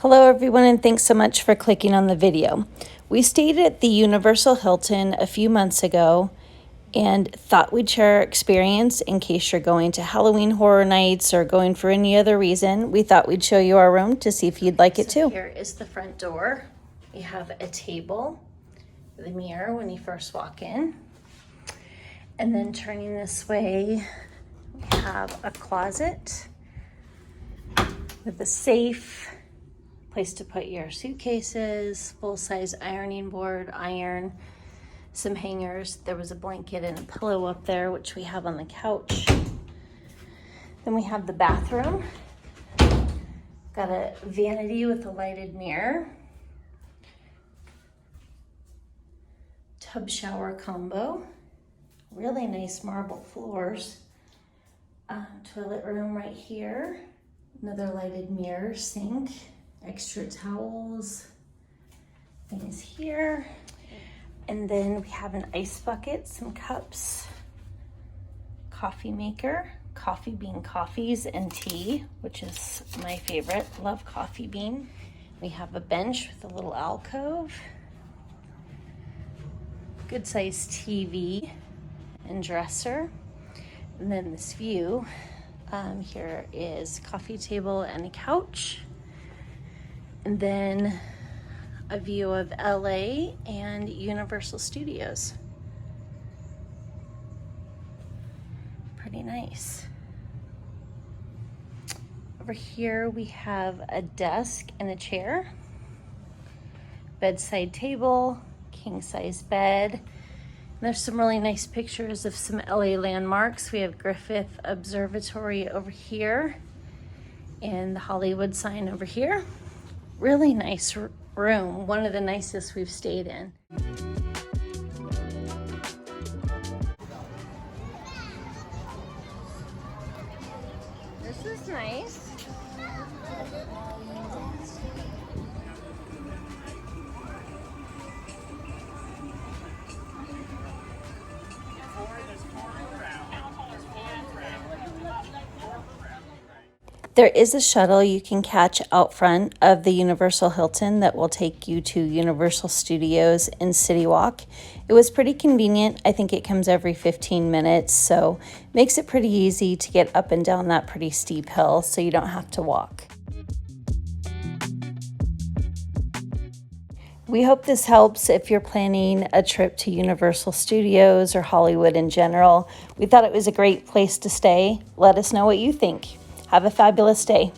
Hello everyone, and thanks so much for clicking on the video. We stayed at the Universal Hilton a few months ago and thought we'd share our experience in case you're going to Halloween Horror Nights or going for any other reason. We thought we'd show you our room to see if you'd like it too. Here is the front door. We have a table with a mirror when you first walk in. And then turning this way, we have a closet with a safe, place to put your suitcases, full-size ironing board, iron, some hangers. There was a blanket and a pillow up there, which we have on the couch. Then we have the bathroom. Got a vanity with a lighted mirror. Tub shower combo. Really nice marble floors. Toilet room right here. Another lighted mirror, sink. Extra towels, things here. And then we have an ice bucket, some cups, coffee maker, coffee bean coffees and tea, which is my favorite. Love coffee bean. We have a bench with a little alcove, good sized TV and dresser. And then this view, here is coffee table and a couch. And then a view of LA and Universal Studios. Pretty nice. Over here we have a desk and a chair, bedside table, king size bed. And there's some really nice pictures of some LA landmarks. We have Griffith Observatory over here and the Hollywood sign over here. Really nice room, one of the nicest we've stayed in. This is nice. There is a shuttle you can catch out front of the Universal Hilton that will take you to Universal Studios in City Walk. It was pretty convenient. I think it comes every 15 minutes, so makes it pretty easy to get up and down that pretty steep hill so you don't have to walk. We hope this helps if you're planning a trip to Universal Studios or Hollywood in general. We thought it was a great place to stay. Let us know what you think. Have a fabulous day.